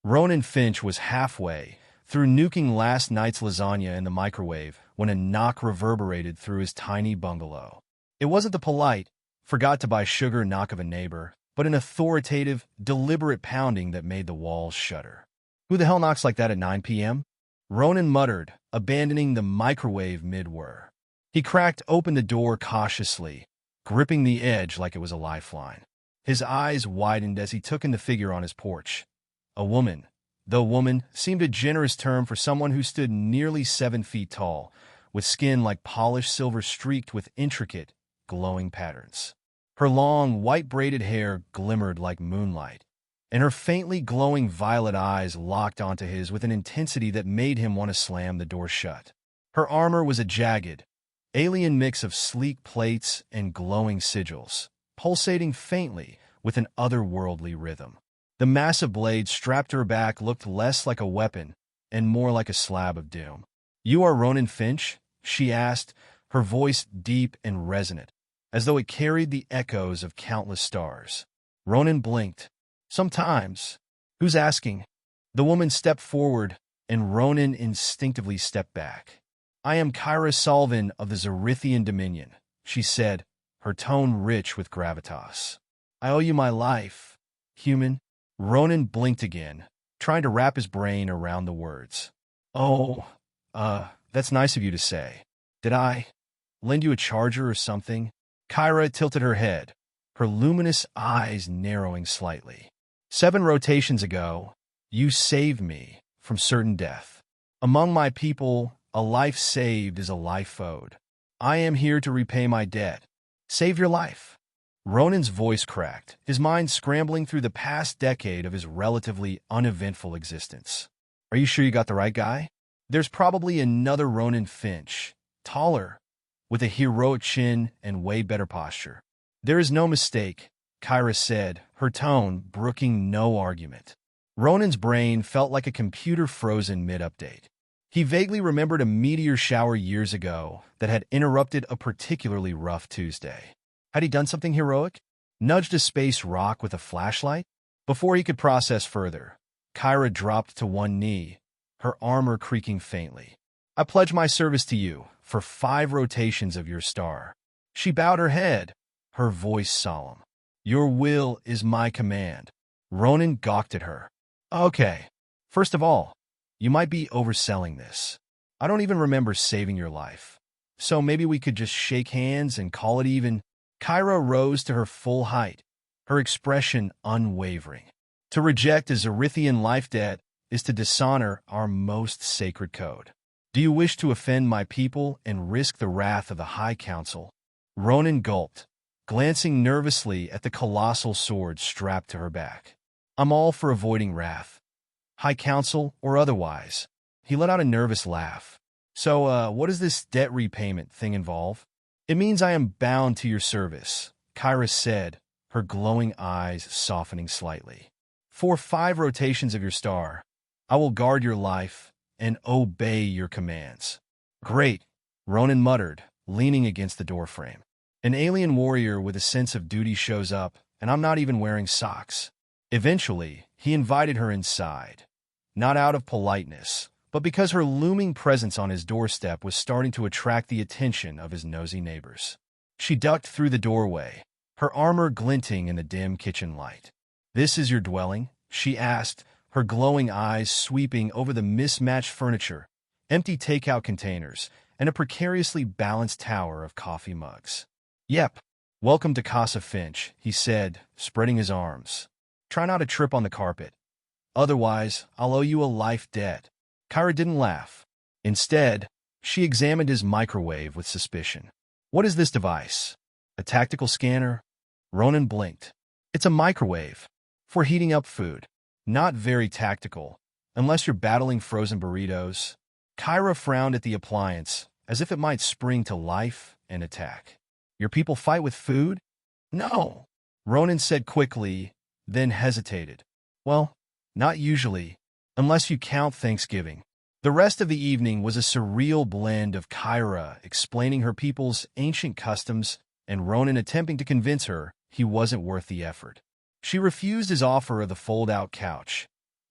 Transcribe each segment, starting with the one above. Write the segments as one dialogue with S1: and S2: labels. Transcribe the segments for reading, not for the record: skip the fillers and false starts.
S1: Ronan Finch was halfway through nuking last night's lasagna in the microwave when a knock reverberated through his tiny bungalow. It wasn't the polite, forgot-to-buy-sugar knock of a neighbor, but an authoritative, deliberate pounding that made the walls shudder. "Who the hell knocks like that at 9 p.m.? Ronan muttered, abandoning the microwave mid-whir. He cracked open the door cautiously, gripping the edge like it was a lifeline. His eyes widened as he took in the figure on his porch. A woman, though woman seemed a generous term for someone who stood nearly 7 feet tall, with skin like polished silver streaked with intricate, glowing patterns. Her long, white-braided hair glimmered like moonlight, and her faintly glowing violet eyes locked onto his with an intensity that made him want to slam the door shut. Her armor was a jagged, alien mix of sleek plates and glowing sigils, pulsating faintly with an otherworldly rhythm. The massive blade strapped to her back looked less like a weapon and more like a slab of doom. "You are Ronan Finch?" she asked, her voice deep and resonant, as though it carried the echoes of countless stars. Ronan blinked. "Sometimes." "Who's asking?" The woman stepped forward, and Ronan instinctively stepped back. "I am Kyra Sullivan of the Zerithian Dominion," she said, her tone rich with gravitas. "I owe you my life, human." Ronan blinked again, trying to wrap his brain around the words. "Oh, that's nice of you to say. Did I lend you a charger or something?" Kyra tilted her head, her luminous eyes narrowing slightly. "7 rotations ago, you saved me from certain death. Among my people, a life saved is a life owed. I am here to repay my debt. Save your life." Ronan's voice cracked, his mind scrambling through the past decade of his relatively uneventful existence. "Are you sure you got the right guy? There's probably another Ronan Finch, taller, with a heroic chin and way better posture." "There is no mistake," Kyra said, her tone brooking no argument. Ronan's brain felt like a computer frozen mid-update. He vaguely remembered a meteor shower years ago that had interrupted a particularly rough Tuesday. Had he done something heroic? Nudged a space rock with a flashlight? Before he could process further, Kyra dropped to one knee, her armor creaking faintly. "I pledge my service to you for 5 rotations of your star." She bowed her head, her voice solemn. "Your will is my command." Ronan gawked at her. "Okay. First of all, you might be overselling this. I don't even remember saving your life. So maybe we could just shake hands and call it even." Kyra rose to her full height, her expression unwavering. "To reject a Zerithian life debt is to dishonor our most sacred code. Do you wish to offend my people and risk the wrath of the High Council?" Ronan gulped, glancing nervously at the colossal sword strapped to her back. "I'm all for avoiding wrath, High Council or otherwise." He let out a nervous laugh. "So, what does this debt repayment thing involve?" "It means I am bound to your service," Kyra said, her glowing eyes softening slightly. "For 5 rotations of your star, I will guard your life and obey your commands." "Great," Ronan muttered, leaning against the doorframe. "An alien warrior with a sense of duty shows up, and I'm not even wearing socks." Eventually, he invited her inside, not out of politeness, but because her looming presence on his doorstep was starting to attract the attention of his nosy neighbors. She ducked through the doorway, her armor glinting in the dim kitchen light. "This is your dwelling?" she asked, her glowing eyes sweeping over the mismatched furniture, empty takeout containers, and a precariously balanced tower of coffee mugs. "Yep. Welcome to Casa Finch," he said, spreading his arms. "Try not to trip on the carpet. Otherwise, I'll owe you a life debt." Kyra didn't laugh. Instead, she examined his microwave with suspicion. "What is this device? A tactical scanner?" Ronan blinked. "It's a microwave. For heating up food. Not very tactical, unless you're battling frozen burritos." Kyra frowned at the appliance, as if it might spring to life and attack. "Your people fight with food?" "No," Ronan said quickly, then hesitated. "Well, not usually, unless you count Thanksgiving." The rest of the evening was a surreal blend of Kyra explaining her people's ancient customs and Ronan attempting to convince her he wasn't worth the effort. She refused his offer of the fold-out couch,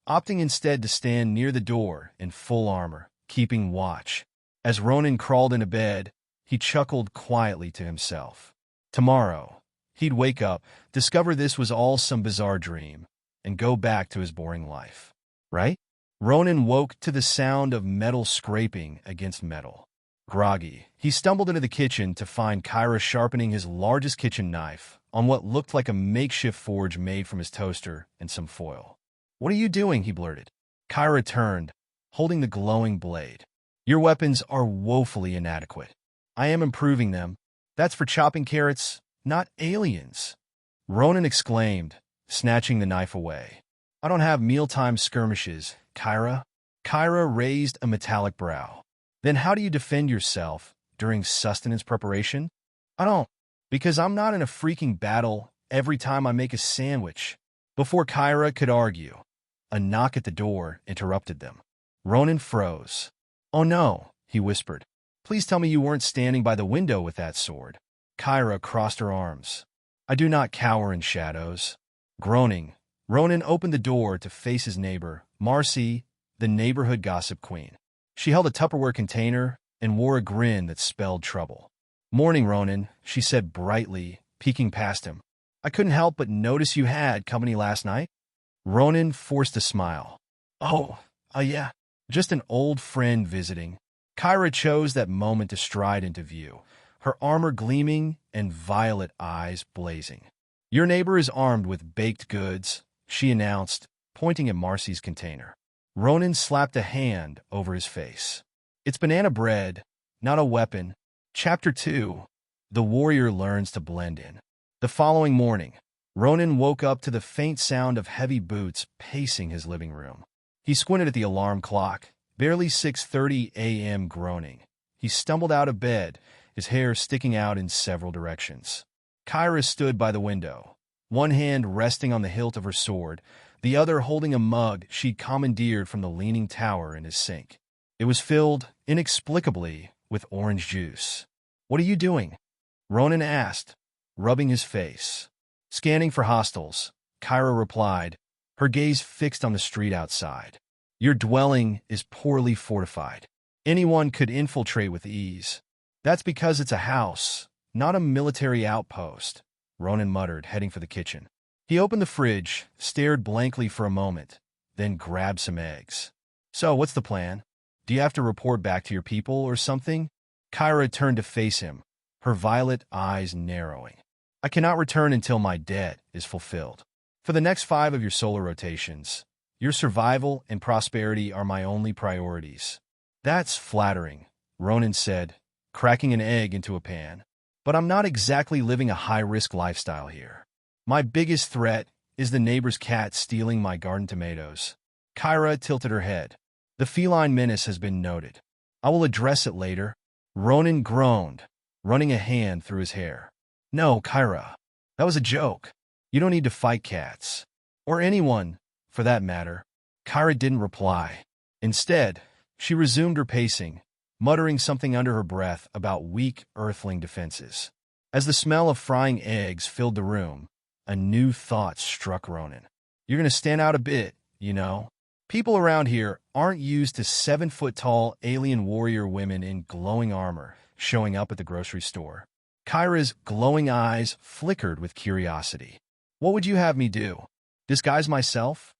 S1: opting instead to stand near the door in full armor, keeping watch. As Ronan crawled into bed, he chuckled quietly to himself. Tomorrow, he'd wake up, discover this was all some bizarre dream, and go back to his boring life. Right? Ronan woke to the sound of metal scraping against metal. Groggy, he stumbled into the kitchen to find Kyra sharpening his largest kitchen knife on what looked like a makeshift forge made from his toaster and some foil. "What are you doing?" he blurted. Kyra turned, holding the glowing blade. "Your weapons are woefully inadequate. I am improving them. That's for chopping carrots, not aliens." Ronan exclaimed, snatching the knife away. "I don't have mealtime skirmishes, Kyra." Kyra raised a metallic brow. "Then how do you defend yourself during sustenance preparation?" "I don't, because I'm not in a freaking battle every time I make a sandwich." Before Kyra could argue, a knock at the door interrupted them. Ronan froze. "Oh no," he whispered. "Please tell me you weren't standing by the window with that sword." Kyra crossed her arms. "I do not cower in shadows." Groaning, Ronan opened the door to face his neighbor, Marcy, the neighborhood gossip queen. She held a Tupperware container and wore a grin that spelled trouble. "Morning, Ronan," she said brightly, peeking past him. "I couldn't help but notice you had company last night." Ronan forced a smile. "Oh, yeah. Just an old friend visiting." Kyra chose that moment to stride into view, her armor gleaming and violet eyes blazing. "Your neighbor is armed with baked goods," she announced, pointing at Marcy's container. Ronan slapped a hand over his face. "It's banana bread, not a weapon." Chapter 2. The warrior learns to blend in. The following morning, Ronan woke up to the faint sound of heavy boots pacing his living room. He squinted at the alarm clock, barely 6:30 a.m. groaning. He stumbled out of bed, his hair sticking out in several directions. Kyra stood by the window, one hand resting on the hilt of her sword, the other holding a mug she'd commandeered from the leaning tower in his sink. It was filled, inexplicably, with orange juice. "What are you doing?" Ronan asked, rubbing his face. "Scanning for hostiles," Kyra replied, her gaze fixed on the street outside. "Your dwelling is poorly fortified. Anyone could infiltrate with ease." "That's because it's a house, not a military outpost," Ronan muttered, heading for the kitchen. He opened the fridge, stared blankly for a moment, then grabbed some eggs. "So, what's the plan? Do you have to report back to your people or something?" Kyra turned to face him, her violet eyes narrowing. "I cannot return until my debt is fulfilled. For the next 5 of your solar rotations, your survival and prosperity are my only priorities." "That's flattering," Ronan said, cracking an egg into a pan. "But I'm not exactly living a high-risk lifestyle here. My biggest threat is the neighbor's cat stealing my garden tomatoes." Kyra tilted her head. "The feline menace has been noted. I will address it later." Ronan groaned, running a hand through his hair. "No, Kyra, that was a joke. You don't need to fight cats. Or anyone, for that matter." Kyra didn't reply. Instead, she resumed her pacing, muttering something under her breath about weak earthling defenses. As the smell of frying eggs filled the room, a new thought struck Ronan. "You're going to stand out a bit, you know. People around here aren't used to 7-foot-tall alien warrior women in glowing armor showing up at the grocery store." Kyra's glowing eyes flickered with curiosity. "What would you have me do? Disguise myself?"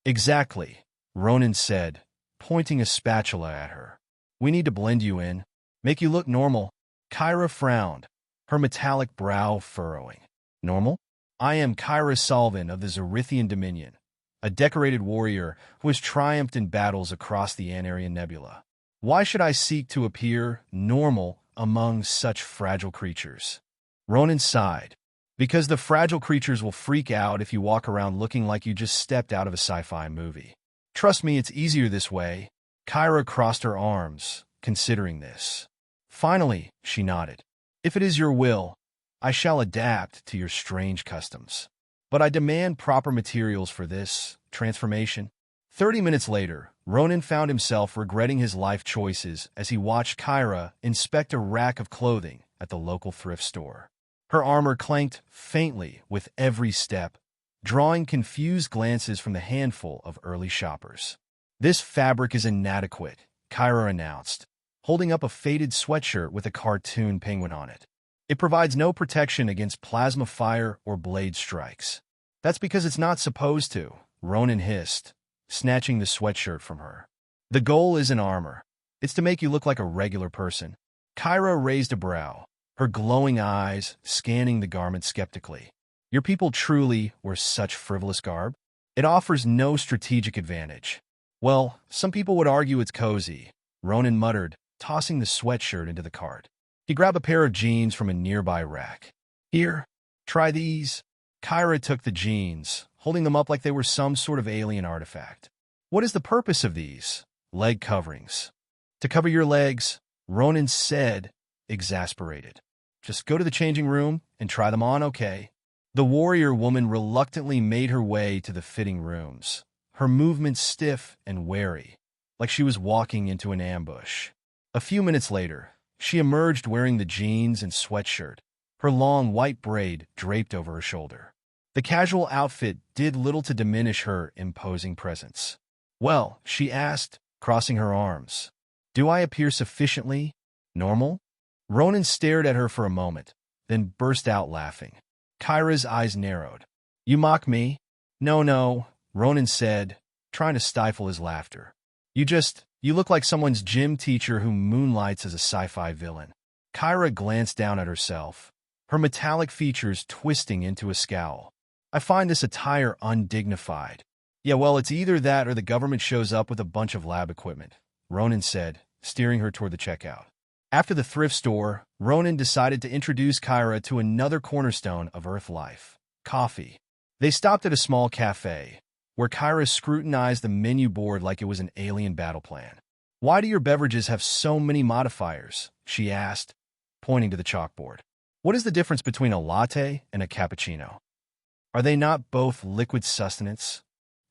S1: "Exactly," Ronan said, pointing a spatula at her. "We need to blend you in, make you look normal." Kyra frowned, her metallic brow furrowing. "Normal? I am Kyra Salvin of the Zerithian Dominion, a decorated warrior who has triumphed in battles across the Anarian Nebula. Why should I seek to appear normal among such fragile creatures?" Ronan sighed. "Because the fragile creatures will freak out if you walk around looking like you just stepped out of a sci-fi movie. Trust me, it's easier this way." Kyra crossed her arms, considering this. Finally, she nodded. "If it is your will, I shall adapt to your strange customs. But I demand proper materials for this transformation." 30 minutes later, Ronan found himself regretting his life choices as he watched Kyra inspect a rack of clothing at the local thrift store. Her armor clanked faintly with every step, drawing confused glances from the handful of early shoppers. "This fabric is inadequate," Kyra announced, holding up a faded sweatshirt with a cartoon penguin on it. "It provides no protection against plasma fire or blade strikes." "That's because it's not supposed to," Ronan hissed, snatching the sweatshirt from her. "The goal isn't armor. It's to make you look like a regular person." Kyra raised a brow, her glowing eyes scanning the garment skeptically. "Your people truly wear such frivolous garb? It offers no strategic advantage." "Well, some people would argue it's cozy," Ronan muttered, tossing the sweatshirt into the cart. He grabbed a pair of jeans from a nearby rack. "Here, try these." Kyra took the jeans, holding them up like they were some sort of alien artifact. "What is the purpose of these leg coverings?" "To cover your legs," Ronan said, exasperated. "Just go to the changing room and try them on, okay?" The warrior woman reluctantly made her way to the fitting rooms, her movements stiff and wary, like she was walking into an ambush. A few minutes later, she emerged wearing the jeans and sweatshirt, her long white braid draped over her shoulder. The casual outfit did little to diminish her imposing presence. "Well," she asked, crossing her arms, "do I appear sufficiently normal?" Ronan stared at her for a moment, then burst out laughing. Kyra's eyes narrowed. "You mock me?" No, Ronan said, trying to stifle his laughter. You look like someone's gym teacher who moonlights as a sci-fi villain." Kyra glanced down at herself, her metallic features twisting into a scowl. "I find this attire undignified." "Yeah, well, it's either that or the government shows up with a bunch of lab equipment," Ronan said, steering her toward the checkout. After the thrift store, Ronan decided to introduce Kyra to another cornerstone of Earth life: coffee. They stopped at a small cafe, where Kyra scrutinized the menu board like it was an alien battle plan. "Why do your beverages have so many modifiers?" she asked, pointing to the chalkboard. "What is the difference between a latte and a cappuccino? Are they not both liquid sustenance?"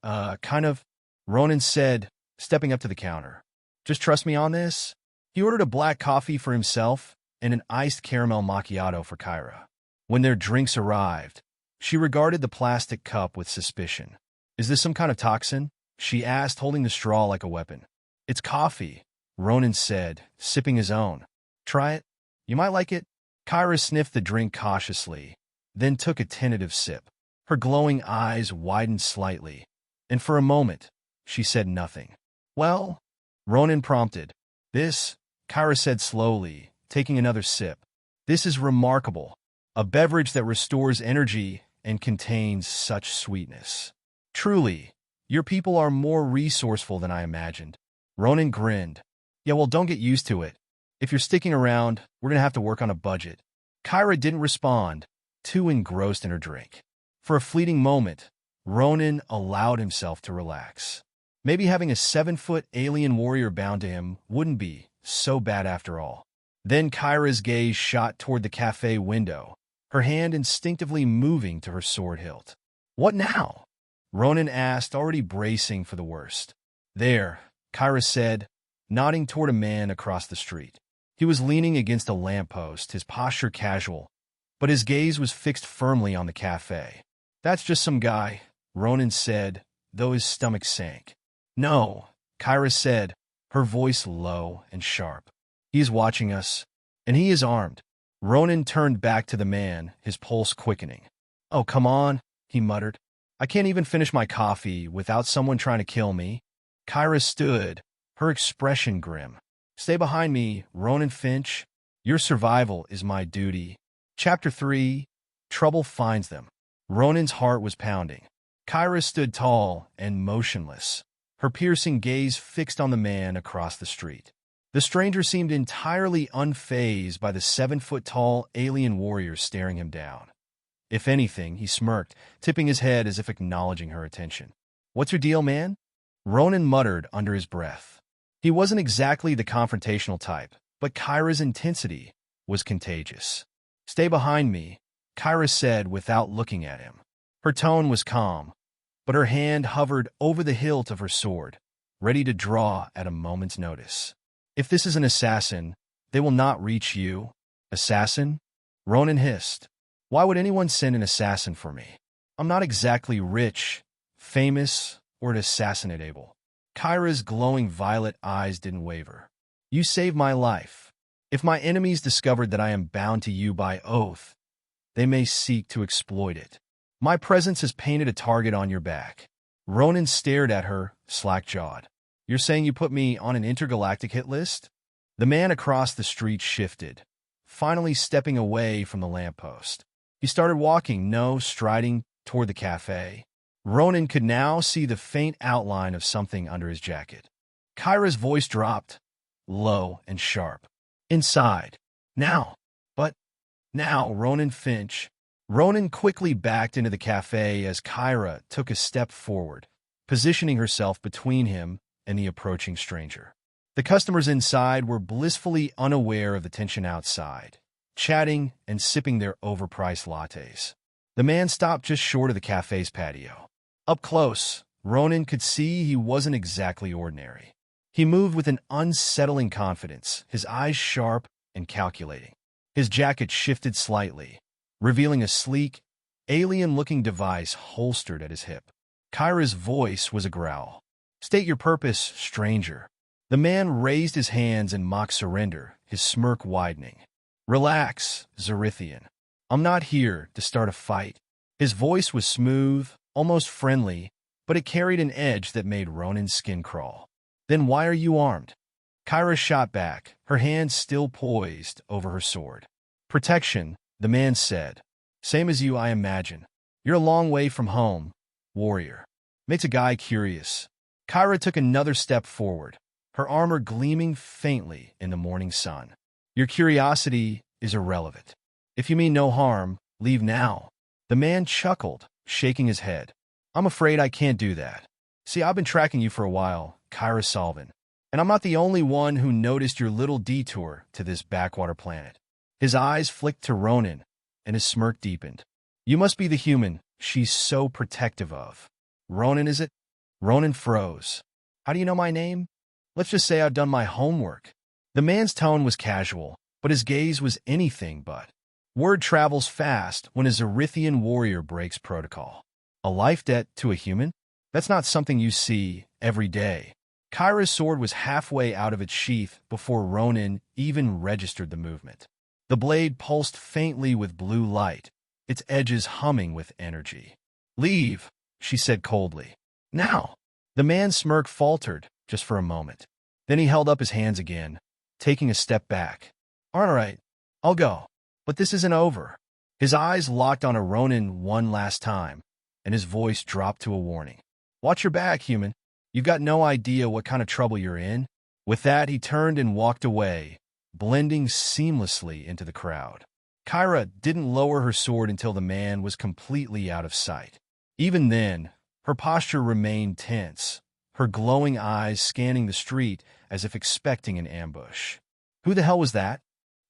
S1: Kind of," Ronan said, stepping up to the counter. "Just trust me on this." He ordered a black coffee for himself and an iced caramel macchiato for Kyra. When their drinks arrived, she regarded the plastic cup with suspicion. "Is this some kind of toxin?" she asked, holding the straw like a weapon. "It's coffee," Ronan said, sipping his own. "Try it. You might like it." Kyra sniffed the drink cautiously, then took a tentative sip. Her glowing eyes widened slightly, and for a moment, she said nothing. "Well," Ronan prompted. "This," Kyra said slowly, taking another sip. "This is remarkable. A beverage that restores energy and contains such sweetness. Truly, your people are more resourceful than I imagined." Ronan grinned. "Yeah, well, don't get used to it. If you're sticking around, we're going to have to work on a budget." Kyra didn't respond, too engrossed in her drink. For a fleeting moment, Ronan allowed himself to relax. Maybe having a 7-foot alien warrior bound to him wouldn't be so bad after all. Then Kyra's gaze shot toward the cafe window, her hand instinctively moving to her sword hilt. "What now?" Ronan asked, already bracing for the worst. "There," Kyra said, nodding toward a man across the street. He was leaning against a lamppost, his posture casual, but his gaze was fixed firmly on the cafe. "That's just some guy," Ronan said, though his stomach sank. "No," Kyra said, her voice low and sharp. "He is watching us, and he is armed." Ronan turned back to the man, his pulse quickening. "Oh, come on," he muttered. "I can't even finish my coffee without someone trying to kill me." Kyra stood, her expression grim. "Stay behind me, Ronan Finch. Your survival is my duty." Chapter 3: Trouble Finds Them. Ronan's heart was pounding. Kyra stood tall and motionless, her piercing gaze fixed on the man across the street. The stranger seemed entirely unfazed by the 7-foot-tall alien warrior staring him down. If anything, he smirked, tipping his head as if acknowledging her attention. "What's your deal, man?" Ronan muttered under his breath. He wasn't exactly the confrontational type, but Kyra's intensity was contagious. "Stay behind me," Kyra said without looking at him. Her tone was calm, but her hand hovered over the hilt of her sword, ready to draw at a moment's notice. "If this is an assassin, they will not reach you." "Assassin?" Ronan hissed. "Why would anyone send an assassin for me?" I'm not exactly rich, famous, or assassinatable. Kyra's glowing violet eyes didn't waver. You saved my life. If my enemies discovered that I am bound to you by oath, they may seek to exploit it. My presence has painted a target on your back. Ronan stared at her, slack-jawed. You're saying you put me on an intergalactic hit list? The man across the street shifted, finally stepping away from the lamppost. He started walking, striding, toward the cafe. Ronan could now see the faint outline of something under his jacket. Kyra's voice dropped, low and sharp. Inside. Now. But now, Ronan Finch. Ronan quickly backed into the cafe as Kyra took a step forward, positioning herself between him and the approaching stranger. The customers inside were blissfully unaware of the tension outside, chatting and sipping their overpriced lattes. The man stopped just short of the cafe's patio. Up close, Ronan could see he wasn't exactly ordinary. He moved with an unsettling confidence, his eyes sharp and calculating. His jacket shifted slightly, revealing a sleek, alien-looking device holstered at his hip. Kyra's voice was a growl. State your purpose, stranger. The man raised his hands in mock surrender, his smirk widening. Relax, Zerithian. I'm not here to start a fight. His voice was smooth, almost friendly, but it carried an edge that made Ronan's skin crawl. Then why are you armed? Kyra shot back, her hands still poised over her sword. Protection, the man said. Same as you, I imagine. You're a long way from home, warrior. Makes a guy curious. Kyra took another step forward, her armor gleaming faintly in the morning sun. Your curiosity is irrelevant. If you mean no harm, leave now. The man chuckled, shaking his head. I'm afraid I can't do that. See, I've been tracking you for a while, Kyra Salvin, and I'm not the only one who noticed your little detour to this backwater planet. His eyes flicked to Ronan, and his smirk deepened. You must be the human she's so protective of. Ronan, is it? Ronan froze. How do you know my name? Let's just say I've done my homework. The man's tone was casual, but his gaze was anything but. Word travels fast when a Zerithian warrior breaks protocol. A life debt to a human? That's not something you see every day. Kyra's sword was halfway out of its sheath before Ronan even registered the movement. The blade pulsed faintly with blue light, its edges humming with energy. Leave, she said coldly. Now. The man's smirk faltered just for a moment. Then he held up his hands again, taking a step back. All right, I'll go. But this isn't over. His eyes locked on Ronan one last time, and his voice dropped to a warning. Watch your back, human. You've got no idea what kind of trouble you're in. With that, he turned and walked away, blending seamlessly into the crowd. Kyra didn't lower her sword until the man was completely out of sight. Even then, her posture remained tense, her glowing eyes scanning the street as if expecting an ambush. Who the hell was that?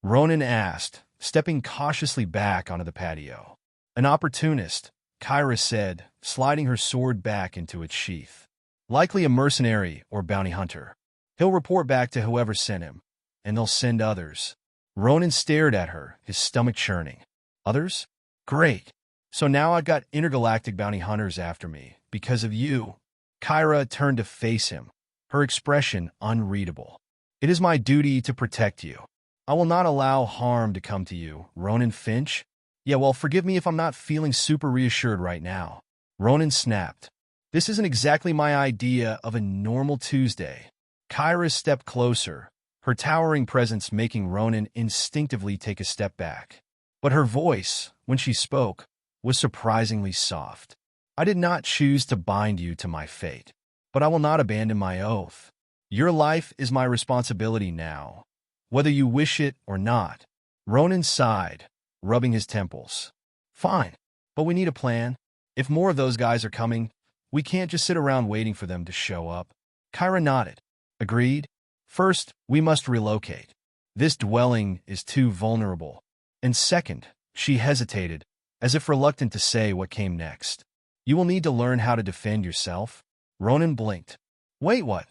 S1: Ronan asked, stepping cautiously back onto the patio. An opportunist, Kyra said, sliding her sword back into its sheath. Likely a mercenary or bounty hunter. He'll report back to whoever sent him, and they'll send others. Ronan stared at her, his stomach churning. Others? Great. So now I've got intergalactic bounty hunters after me, because of you. Kyra turned to face him, her expression unreadable. It is my duty to protect you. I will not allow harm to come to you, Ronan Finch. Yeah, well, forgive me if I'm not feeling super reassured right now. Ronan snapped. This isn't exactly my idea of a normal Tuesday. Kyra stepped closer, her towering presence making Ronan instinctively take a step back. But her voice, when she spoke, was surprisingly soft. I did not choose to bind you to my fate, but I will not abandon my oath. Your life is my responsibility now, whether you wish it or not. Ronan sighed, rubbing his temples. Fine, but we need a plan. If more of those guys are coming, we can't just sit around waiting for them to show up. Kyra nodded. Agreed. First, we must relocate. This dwelling is too vulnerable. And second, she hesitated, as if reluctant to say what came next. You will need to learn how to defend yourself. Ronan blinked. Wait, what?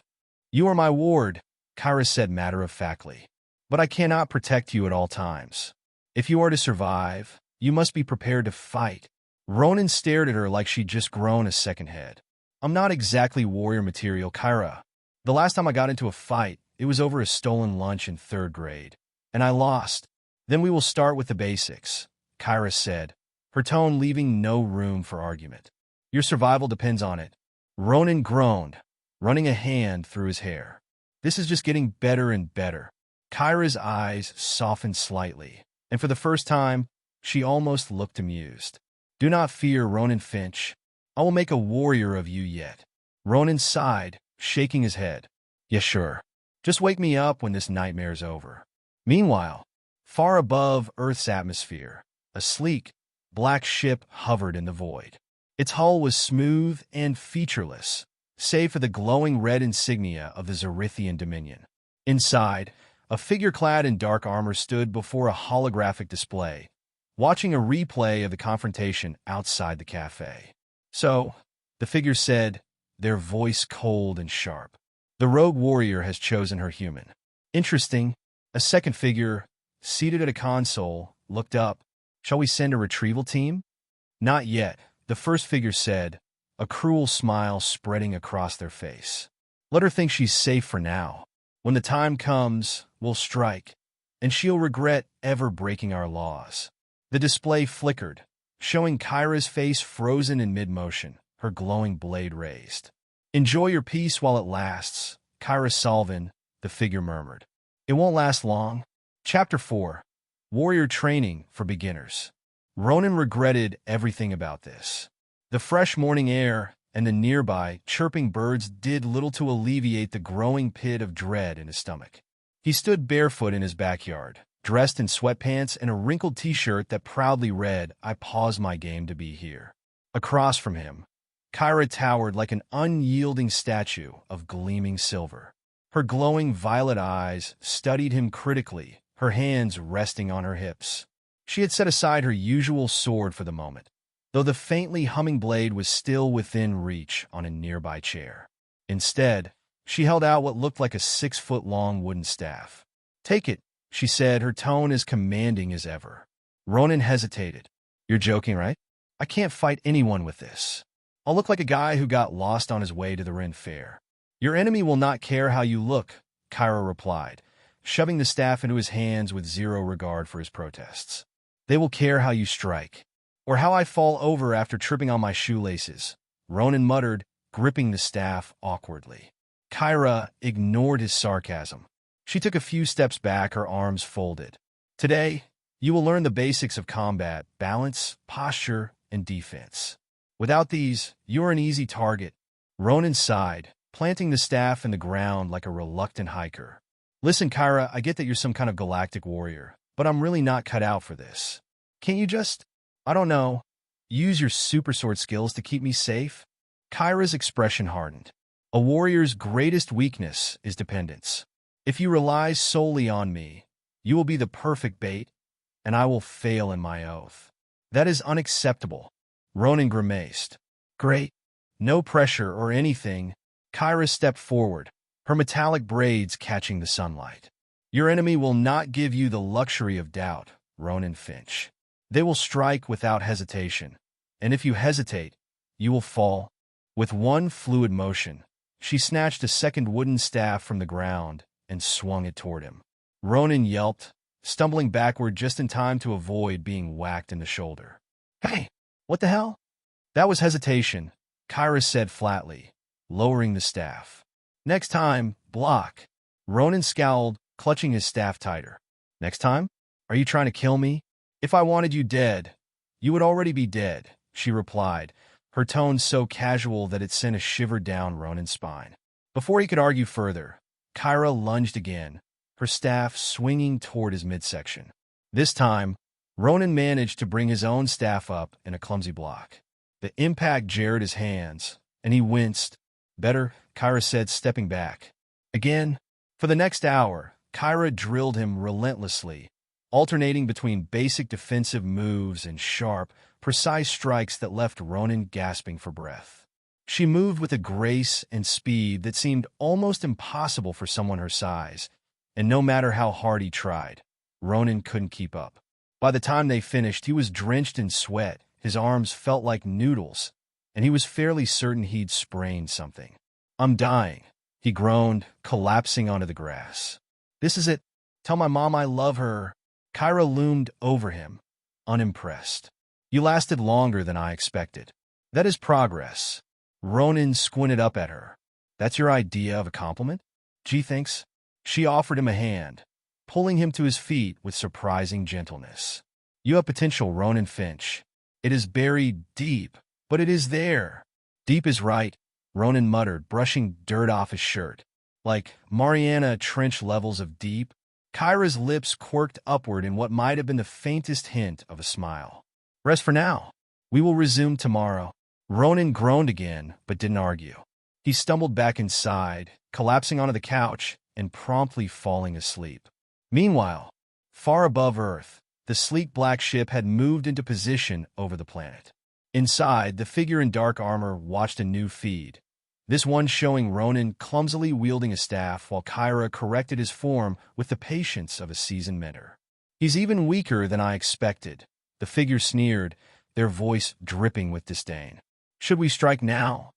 S1: You are my ward, Kyra said matter-of-factly. But I cannot protect you at all times. If you are to survive, you must be prepared to fight. Ronan stared at her like she'd just grown a second head. I'm not exactly warrior material, Kyra. The last time I got into a fight, it was over a stolen lunch in 3rd grade. And I lost. Then we will start with the basics, Kyra said, her tone leaving no room for argument. Your survival depends on it. Ronan groaned, running a hand through his hair. This is just getting better and better. Kyra's eyes softened slightly, and for the first time, she almost looked amused. Do not fear, Ronan Finch. I will make a warrior of you yet. Ronan sighed, shaking his head. Yes, sure. Just wake me up when this nightmare's over. Meanwhile, far above Earth's atmosphere, a sleek, black ship hovered in the void. Its hull was smooth and featureless, save for the glowing red insignia of the Zerithian Dominion. Inside, a figure clad in dark armor stood before a holographic display, watching a replay of the confrontation outside the cafe. So, the figure said, their voice cold and sharp. The rogue warrior has chosen her human. Interesting. A second figure, seated at a console, looked up. Shall we send a retrieval team? Not yet, the first figure said, a cruel smile spreading across their face. Let her think she's safe for now. When the time comes, we'll strike, and she'll regret ever breaking our laws. The display flickered, showing Kyra's face frozen in mid-motion, her glowing blade raised. Enjoy your peace while it lasts, Kyra Salvin, the figure murmured. It won't last long. Chapter 4. Warrior Training for Beginners. Ronan regretted everything about this. The fresh morning air and the nearby, chirping birds did little to alleviate the growing pit of dread in his stomach. He stood barefoot in his backyard, dressed in sweatpants and a wrinkled t-shirt that proudly read, I pause my game to be here. Across from him, Kyra towered like an unyielding statue of gleaming silver. Her glowing violet eyes studied him critically, her hands resting on her hips. She had set aside her usual sword for the moment, though the faintly humming blade was still within reach on a nearby chair. Instead, she held out what looked like a 6-foot-long wooden staff. Take it, she said, her tone as commanding as ever. Ronan hesitated. You're joking, right? I can't fight anyone with this. I'll look like a guy who got lost on his way to the Ren Fair. Your enemy will not care how you look, Kyra replied, shoving the staff into his hands with zero regard for his protests. They will care how you strike, or how I fall over after tripping on my shoelaces, Ronan muttered, gripping the staff awkwardly. Kyra ignored his sarcasm. She took a few steps back, her arms folded. Today, you will learn the basics of combat, balance, posture, and defense. Without these, you're an easy target. Ronan sighed, planting the staff in the ground like a reluctant hiker. Listen, Kyra, I get that you're some kind of galactic warrior, but I'm really not cut out for this. Can't you just, I don't know, use your super sword skills to keep me safe? Kyra's expression hardened. A warrior's greatest weakness is dependence. If you rely solely on me, you will be the perfect bait, and I will fail in my oath. That is unacceptable. Ronan grimaced. Great. No pressure or anything. Kyra stepped forward, her metallic braids catching the sunlight. Your enemy will not give you the luxury of doubt, Ronan Finch. They will strike without hesitation, and if you hesitate, you will fall. With one fluid motion, she snatched a second wooden staff from the ground and swung it toward him. Ronan yelped, stumbling backward just in time to avoid being whacked in the shoulder. Hey, what the hell? That was hesitation, Kyra said flatly, lowering the staff. Next time, block. Ronan scowled, clutching his staff tighter. Next time? Are you trying to kill me? If I wanted you dead, you would already be dead, she replied, her tone so casual that it sent a shiver down Ronan's spine. Before he could argue further, Kyra lunged again, her staff swinging toward his midsection. This time, Ronan managed to bring his own staff up in a clumsy block. The impact jarred his hands, and he winced. Better, Kyra said, stepping back. Again, for the next hour, Kyra drilled him relentlessly, alternating between basic defensive moves and sharp, precise strikes that left Ronan gasping for breath. She moved with a grace and speed that seemed almost impossible for someone her size, and no matter how hard he tried, Ronan couldn't keep up. By the time they finished, he was drenched in sweat his arms felt like noodles, and he was fairly certain he'd sprained something. "I'm dying," he groaned, collapsing onto the grass. "This is it. Tell my mom I love her." Kyra loomed over him, unimpressed. "You lasted longer than I expected." "That is progress." Ronan squinted up at her. "That's your idea of a compliment?" "Gee, thanks." She offered him a hand, pulling him to his feet with surprising gentleness. "You have potential, Ronan Finch. It is buried deep, but it is there." "Deep is right," Ronan muttered, brushing dirt off his shirt. "Like Mariana Trench levels of deep." Kyra's lips quirked upward in what might have been the faintest hint of a smile. "Rest for now. We will resume tomorrow." Ronan groaned again, but didn't argue. He stumbled back inside, collapsing onto the couch and promptly falling asleep. Meanwhile, far above Earth, the sleek black ship had moved into position over the planet. Inside, the figure in dark armor watched a new feed, this one showing Ronan clumsily wielding a staff while Kyra corrected his form with the patience of a seasoned mentor. "He's even weaker than I expected," the figure sneered, their voice dripping with disdain. "Should we strike now?"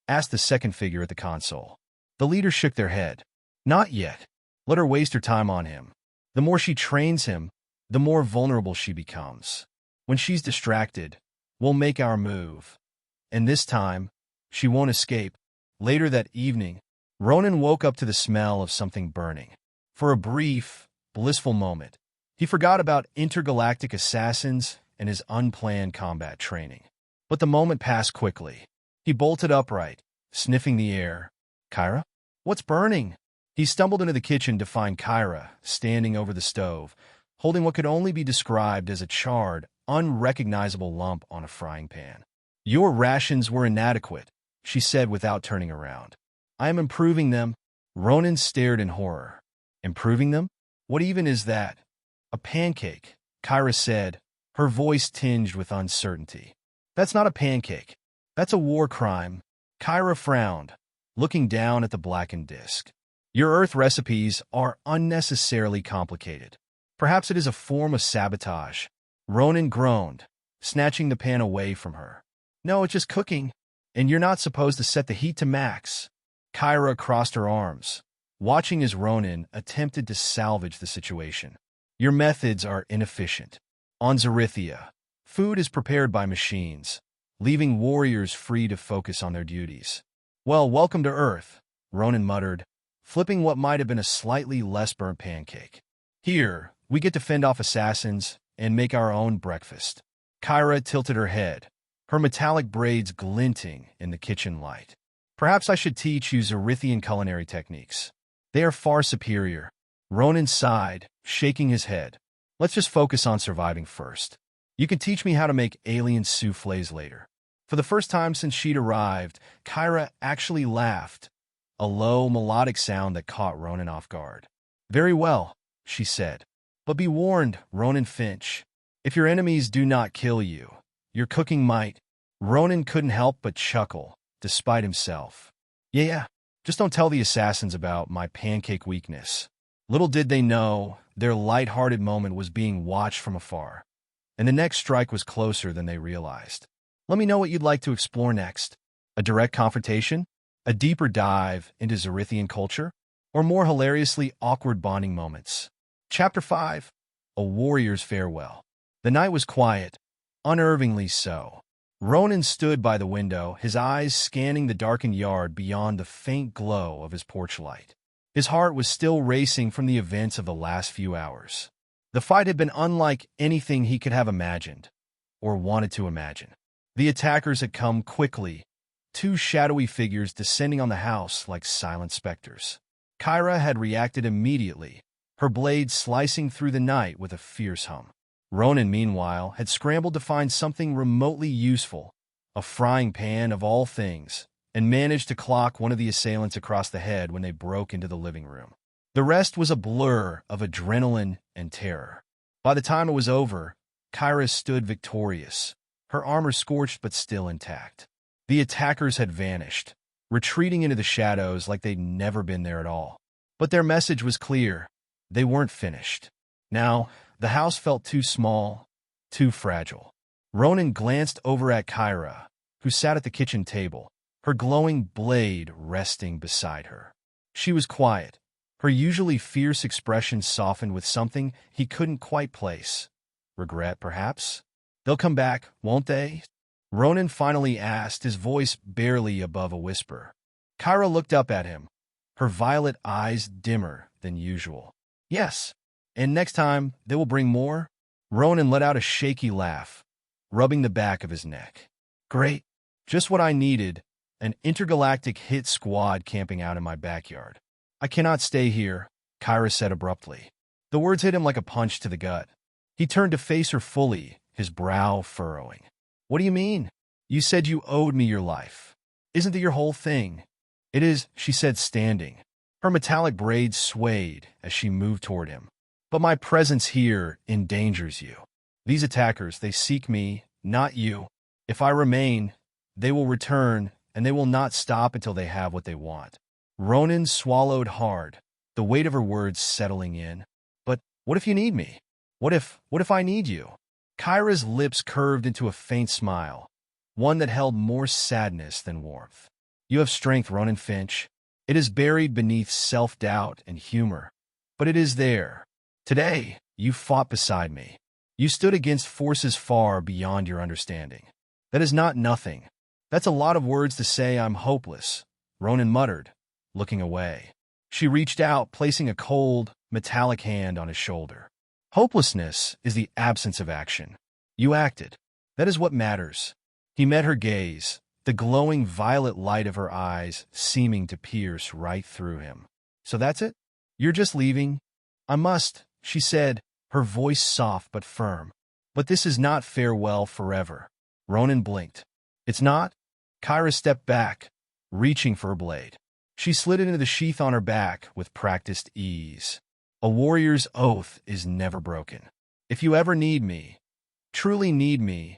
S1: asked the second figure at the console. The leaders shook their head. "Not yet. Let her waste her time on him. The more she trains him, the more vulnerable she becomes. When she's distracted, we'll make our move. And this time, she won't escape." Later that evening, Ronan woke up to the smell of something burning. For a brief, blissful moment, he forgot about intergalactic assassins and his unplanned combat training. But the moment passed quickly. He bolted upright, sniffing the air. "Kyra? What's burning?" He stumbled into the kitchen to find Kyra standing over the stove, holding what could only be described as a charred, unrecognizable lump on a frying pan. "Your rations were inadequate," she said without turning around. "I am improving them." Ronan stared in horror. "Improving them? What even is that?" "A pancake," Kyra said, her voice tinged with uncertainty. "That's not a pancake. That's a war crime." Kyra frowned, looking down at the blackened disk. "Your Earth recipes are unnecessarily complicated. Perhaps it is a form of sabotage." Ronan groaned, snatching the pan away from her. "No, it's just cooking. And you're not supposed to set the heat to max." Kyra crossed her arms, watching as Ronan attempted to salvage the situation. "Your methods are inefficient. On Zarithia, food is prepared by machines, leaving warriors free to focus on their duties." "Well, welcome to Earth," Ronan muttered, flipping what might have been a slightly less burnt pancake. "Here, we get to fend off assassins and make our own breakfast." Kyra tilted her head, her metallic braids glinting in the kitchen light. "Perhaps I should teach you Zarithian culinary techniques. They are far superior." Ronan sighed, shaking his head. "Let's just focus on surviving first. You can teach me how to make alien soufflés later." For the first time since she'd arrived, Kyra actually laughed, a low, melodic sound that caught Ronan off guard. "Very well," she said. "But be warned, Ronan Finch. If your enemies do not kill you, your cooking might." Ronan couldn't help but chuckle, despite himself. Yeah, just don't tell the assassins about my pancake weakness." Little did they know, their light-hearted moment was being watched from afar, and the next strike was closer than they realized. Let me know what you'd like to explore next. A direct confrontation? A deeper dive into Zarithian culture? Or more hilariously awkward bonding moments? Chapter 5. A Warrior's Farewell. The night was quiet, unnervingly so. Ronan stood by the window, his eyes scanning the darkened yard beyond the faint glow of his porch light. His heart was still racing from the events of the last few hours. The fight had been unlike anything he could have imagined, or wanted to imagine. The attackers had come quickly, two shadowy figures descending on the house like silent specters. Kyra had reacted immediately, her blade slicing through the night with a fierce hum. Ronan, meanwhile, had scrambled to find something remotely useful, a frying pan of all things, and managed to clock one of the assailants across the head when they broke into the living room. The rest was a blur of adrenaline and terror. By the time it was over, Kyra stood victorious, her armor scorched but still intact. The attackers had vanished, retreating into the shadows like they'd never been there at all. But their message was clear. They weren't finished. Now, the house felt too small, too fragile. Ronan glanced over at Kyra, who sat at the kitchen table, her glowing blade resting beside her. She was quiet, her usually fierce expression softened with something he couldn't quite place. Regret, perhaps? They'll come back, won't they? Ronan finally asked, his voice barely above a whisper. Kyra looked up at him, her violet eyes dimmer than usual. Yes. And next time, they will bring more? Ronan let out a shaky laugh, rubbing the back of his neck. Great. Just what I needed, an intergalactic hit squad camping out in my backyard. I cannot stay here, Kyra said abruptly. The words hit him like a punch to the gut. He turned to face her fully, his brow furrowing. What do you mean? You said you owed me your life. Isn't that your whole thing? It is, she said, standing. Her metallic braids swayed as she moved toward him. But my presence here endangers you. These attackers, they seek me, not you. If I remain, they will return, and they will not stop until they have what they want. Ronan swallowed hard, the weight of her words settling in. But what if you need me? What if I need you? Kyra's lips curved into a faint smile, one that held more sadness than warmth. You have strength, Ronan Finch. It is buried beneath self-doubt and humor, but it is there. Today, you fought beside me. You stood against forces far beyond your understanding. That is not nothing. That's a lot of words to say I'm hopeless, Ronan muttered, looking away. She reached out, placing a cold, metallic hand on his shoulder. Hopelessness is the absence of action. You acted. That is what matters. He met her gaze, the glowing violet light of her eyes seeming to pierce right through him. So that's it? You're just leaving? I must, she said, her voice soft but firm. But this is not farewell forever. Ronan blinked. It's not? Kyra stepped back, reaching for her blade. She slid it into the sheath on her back with practiced ease. A warrior's oath is never broken. If you ever need me, truly need me,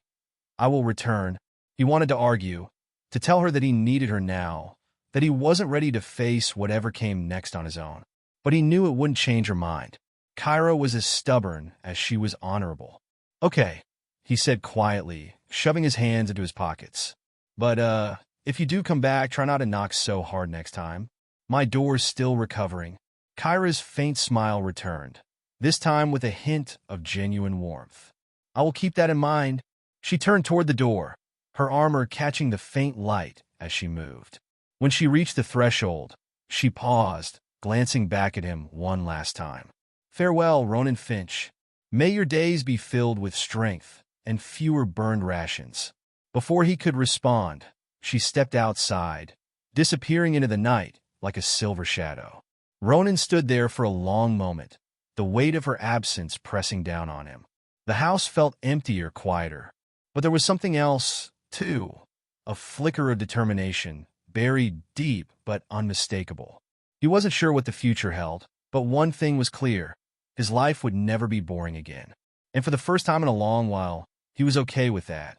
S1: I will return. He wanted to argue, to tell her that he needed her now, that he wasn't ready to face whatever came next on his own. But he knew it wouldn't change her mind. Kyra was as stubborn as she was honorable. Okay, he said quietly, shoving his hands into his pockets. But, if you do come back, try not to knock so hard next time. My door's still recovering. Kyra's faint smile returned, this time with a hint of genuine warmth. I will keep that in mind. She turned toward the door, her armor catching the faint light as she moved. When she reached the threshold, she paused, glancing back at him one last time. Farewell, Ronan Finch. May your days be filled with strength and fewer burned rations. Before he could respond, she stepped outside, disappearing into the night like a silver shadow. Ronan stood there for a long moment, the weight of her absence pressing down on him. The house felt emptier, quieter. But there was something else, too. A flicker of determination, buried deep but unmistakable. He wasn't sure what the future held, but one thing was clear. His life would never be boring again. And for the first time in a long while, he was okay with that.